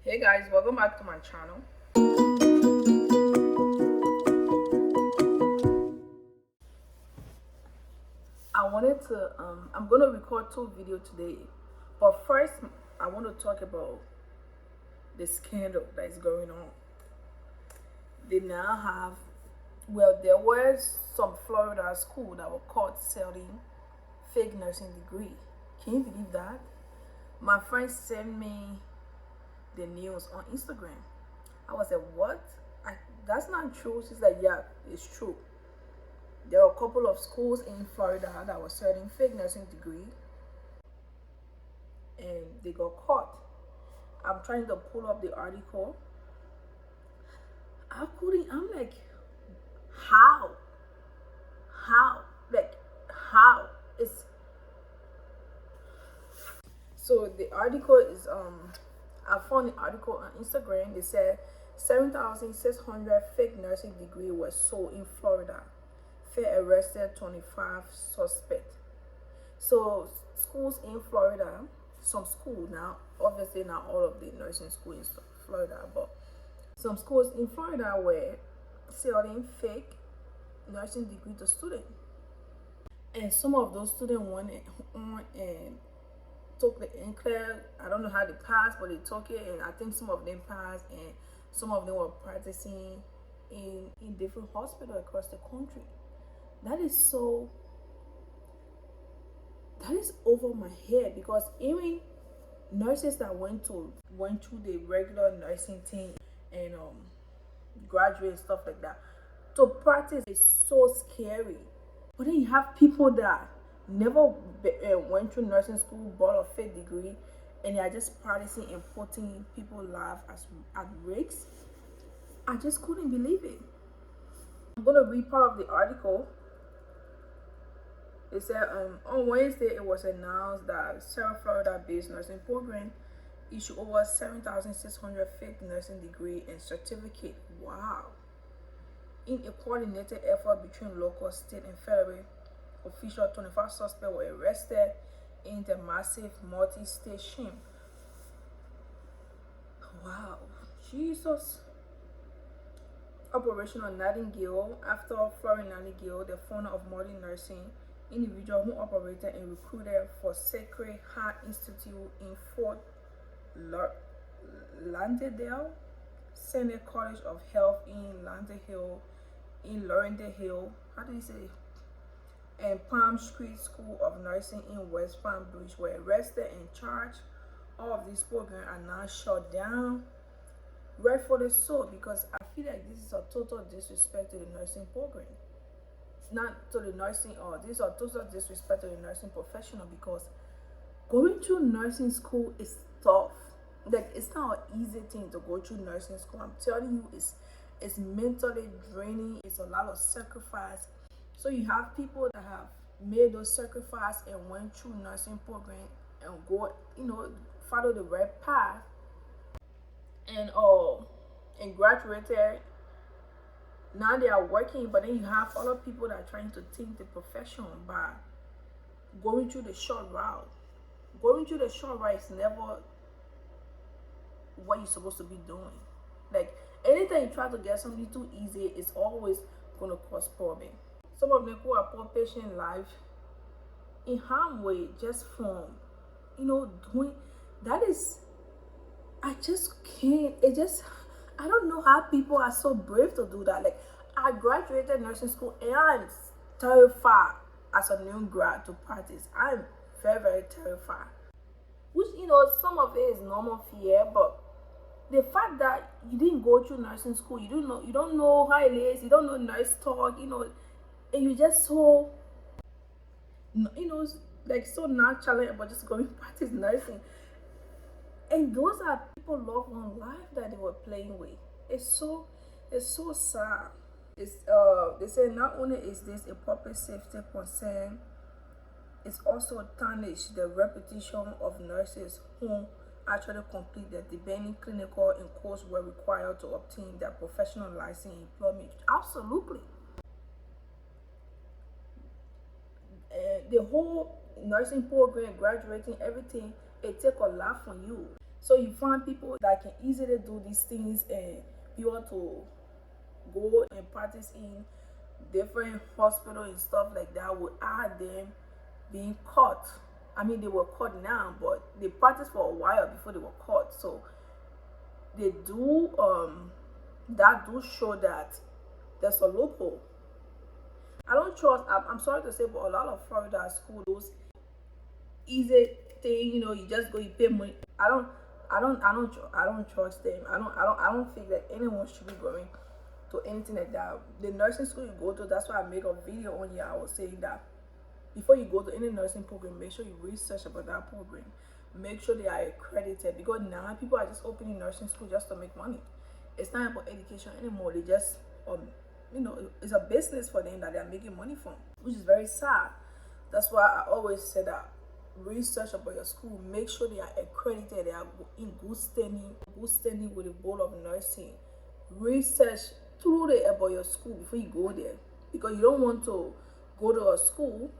Hey guys, welcome back to my channel. I'm gonna record two videos today, but first I want to talk about the scandal that is going on. They now have, well, there was some Florida school that were caught selling fake nursing degree. Can you believe that? My friend sent me the news on Instagram. I was like, what? That's not true. She's like, yeah, it's true. There were a couple of schools in Florida that were selling fake nursing degree and they got caught. I'm trying to pull up the article. I'm like, how? How? Like, how? It's so the article is I found the article on Instagram. They said 7,600 fake nursing degree was sold in Florida. Fed arrested 25 suspects. So schools in Florida, some schools now, obviously not all of the nursing schools in Florida, but some schools in Florida were selling fake nursing degree to students. And some of those students went on and took the NCLEX. I don't know how they passed, but they took it, and I think some of them passed, and some of them were practicing in different hospitals across the country. That is so. That is over my head because even nurses that went through the regular nursing thing and graduate and stuff like that to practice is so scary. But then you have people that never went through nursing school, bought a fake degree, and they are just practicing and putting people's lives at risk. I just couldn't believe it. I'm gonna read part of the article. It said on Wednesday it was announced that several Florida-based nursing program issued over 7,600 fake nursing degree and certificate. Wow! In a coordinated effort between local, state, and federal officials, 25 suspects were arrested in the massive multi-state shame. Wow, Jesus! Operational Nightingale, after Florence Nightingale, the founder of modern nursing, individual who operated and recruited for Sacred Heart Institute in Fort Lauderdale, Senate College of Health in Lauderdale, how do you say, and Palm Street School of Nursing in West Palm Beach were arrested and charged. All of these programs are now shut down. Rightfully so, because I feel like this is a total disrespect to the nursing program. Not to the nursing, or this is a total disrespect to the nursing professional, because going through nursing school is tough. Like, it's not an easy thing to go through nursing school. I'm telling you, it's mentally draining. It's a lot of sacrifice. So you have people that have made those sacrifices and went through nursing program and go, follow the right path and graduated. Now they are working, but then you have other people that are trying to take the profession by going through the short route. Going through the short route is never what you're supposed to be doing. Like, anytime you try to get something too easy, it's always going to cause problem. Some of them who are poor patient life in harm way just from doing that. Is, I just can't. I don't know how people are so brave to do that. Like, I graduated nursing school and I'm terrified as a new grad to practice. I'm very, very terrified. Which, some of it is normal fear, but the fact that you didn't go through nursing school, you don't know how it is, you don't know nurse talk, and you just so, like, so nonchalant about just going to practice nursing. And those are people loved one life that they were playing with. It's so sad. They say not only is this a public safety concern, it's also tarnish the reputation of nurses who actually complete the demanding clinical and coursework required to obtain their professional license and employment. Absolutely. The whole nursing program, graduating, everything, it take a lot from you. So you find people that can easily do these things, and you want to go and practice in different hospital and stuff like that without them being caught. I mean, they were caught now, but they practiced for a while before they were caught. So they do that do show that there's a loophole. I don't trust. I'm sorry to say, but a lot of Florida school those easy thing. You know, you just go, you pay money. I don't trust them. I don't think that anyone should be going to anything like that. The nursing school you go to, that's why I make a video on here. I was saying that before you go to any nursing program, make sure you research about that program. Make sure they are accredited, because now people are just opening nursing school just to make money. It's not about education anymore. They just it's a business for them that they are making money from, which is very sad. That's why I always say that research about your school. Make sure they are accredited, they are in good standing with the board of nursing. Research thoroughly about your school before you go there, because you don't want to go to a school,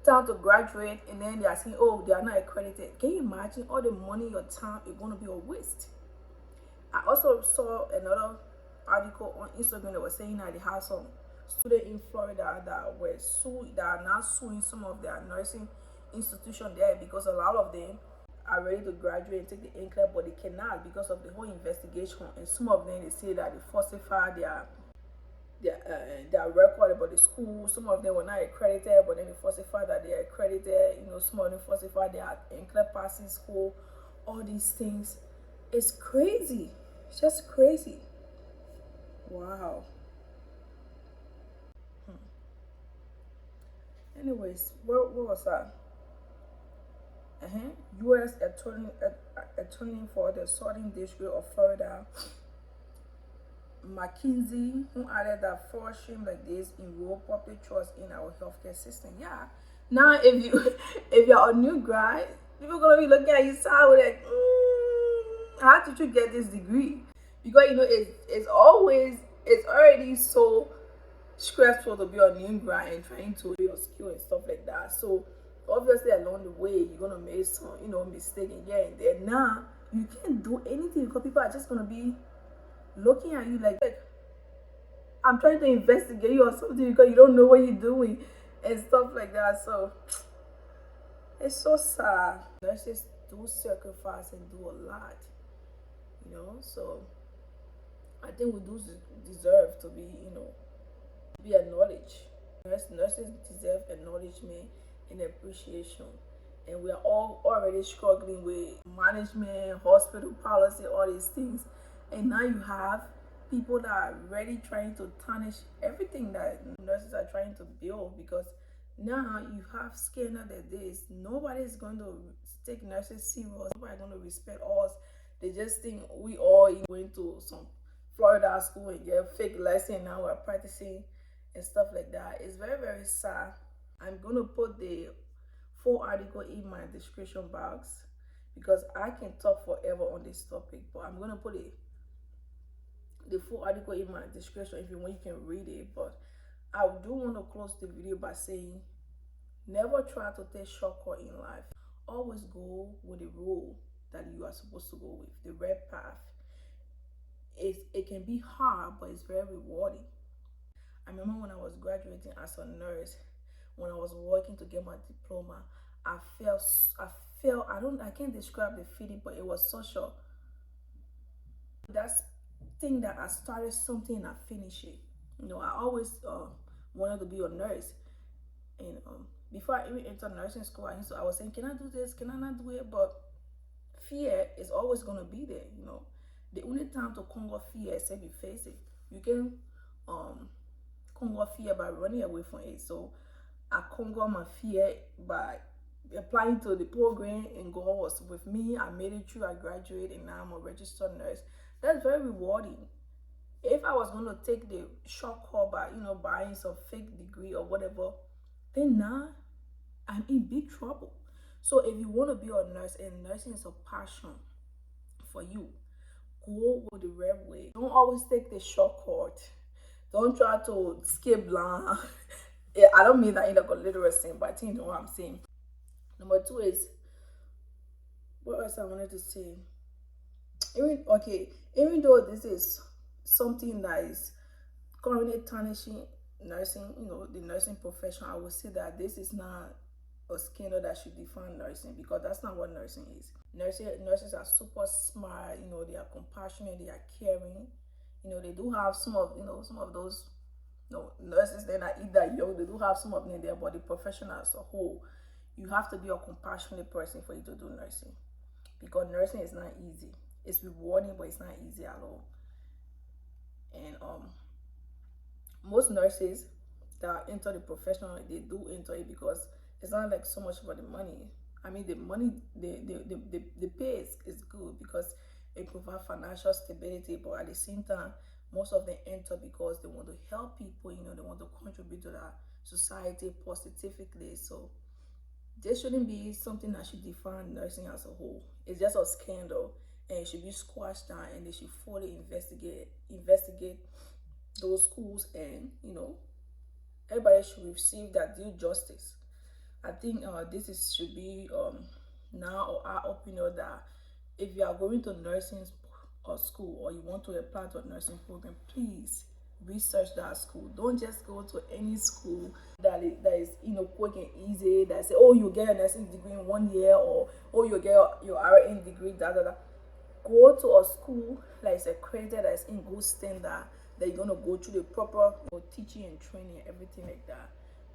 time to graduate, and then they are saying, oh, they are not accredited. Can you imagine all the money, your time is going to be a waste? I also saw another article on Instagram that was saying that they have some students in Florida that are now suing some of their nursing institution there, because a lot of them are ready to graduate and take the NCLEX, but they cannot because of the whole investigation. And some of them, they say that they falsify their record about the school. Some of them were not accredited, but then they falsify that they are accredited. You know, some of them falsify their NCLEX passing school. All these things, it's crazy. It's just crazy. Wow. Anyways, what was that? U.S. attorney for the Southern District of Florida, McKinsey, who added that fraud shame like this erode public trust in our healthcare system. Yeah. Now, if you're a new grad, people gonna be looking at you sideways like, how did you get this degree? Because it's already so stressful to be a new grad and trying to do your skill and stuff like that. So obviously along the way you're gonna make some mistake here and there. Now you can't do anything because people are just gonna be looking at you like I'm trying to investigate you or something, because you don't know what you're doing and stuff like that. So it's so sad. Nurses do sacrifice and do a lot, so I think we do deserve to be acknowledged. Nurses deserve acknowledgement and appreciation. And we are all already struggling with management, hospital policy, all these things. And now you have people that are really trying to tarnish everything that nurses are trying to build, because now you have scandal that this. Nobody is going to take nurses serious. Nobody going to respect us. They just think we all going to some Florida school and get fake lesson, now we're practicing and stuff like that. It's very, very sad. I'm going to put the full article in my description box, because I can talk forever on this topic, but I'm going to put the full article in my description. If you want, you can read it. But I do want to close the video by saying, never try to take shortcut in life. Always go with the rule that you are supposed to go with, the red path. It can be hard, but it's very rewarding. I remember when I was graduating as a nurse, when I was working to get my diploma, I can't describe the feeling, but it was such a, that's thing that I started something and I finished it. I always wanted to be a nurse, and before I even entered nursing school, I was saying, can I do this? Can I not do it? But fear is always gonna be there. The only time to conquer fear is if you face it. You can conquer fear by running away from it. So I conquered my fear by applying to the program, and God was with me. I made it through. I graduated, and now I'm a registered nurse. That's very rewarding. If I was going to take the shortcut by buying some fake degree or whatever, then now I'm in big trouble. So if you want to be a nurse and nursing is a passion for you, go with the red way. Don't always take the shortcut. Don't try to skip line. Yeah, I don't mean that in like a literal sense, but I think you know what I'm saying. Number two is What else I wanted to say? Even though this is something that is currently tarnishing nursing, the nursing profession, I would say that this is not a scandal that should define nursing, because that's not what nursing is. Nurses are super smart, they are compassionate, they are caring. They do have some of those, nurses, they're not either young, they do have some of them there, but the profession as a whole, you have to be a compassionate person for you to do nursing, because nursing is not easy. It's rewarding, but it's not easy at all. And most nurses that enter the profession, they do enter it because it's not like so much about the money. I mean, the money, the pay is good because it provides financial stability, but at the same time, most of them enter because they want to help people, they want to contribute to the society positively. So this shouldn't be something that should define nursing as a whole. It's just a scandal, and it should be squashed down, and they should fully investigate those schools, and everybody should receive that due justice. I think this should be now or our opinion, that if you are going to nursing or school, or you want to apply to a nursing program, please research that school. Don't just go to any school that is quick and easy, that say, oh, you get a nursing degree in 1 year, or oh, you get your RN degree, Go to a school that is accredited, that is in good standard, that you're gonna go through the proper teaching and training, everything like that.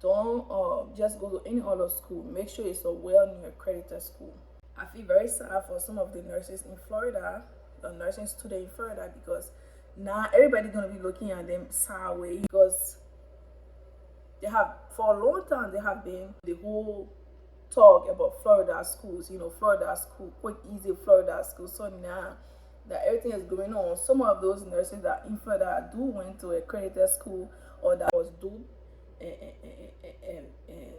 Don't just go to any other school. Make sure it's a well-known accredited school. I feel very sad for some of the nurses in Florida, the nursing student in Florida, because now everybody's gonna be looking at them sideways, because they have, for a long time, they have been the whole talk about Florida schools, Florida school, quick, easy Florida school. So now that everything is going on, some of those nurses that in Florida do went to accredited school, or that was duped, and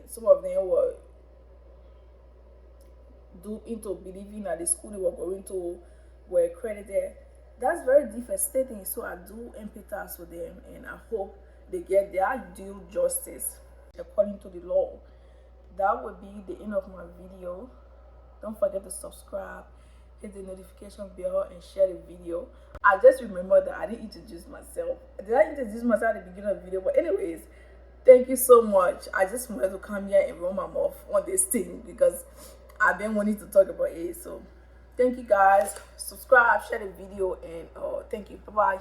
some of them were duped into believing that the school they were going to were accredited. That's very devastating. So I do empathize with them, and I hope they get their due justice according to the law. That would be the end of my video. Don't forget to subscribe, hit the notification bell, and share the video. I just remember that I didn't introduce myself. Did I introduce myself at the beginning of the video? But anyways, thank you so much. I just wanted to come here and run my mouth on this thing, because I've been wanting to talk about it. So thank you guys. Subscribe, share the video, and thank you. Bye bye.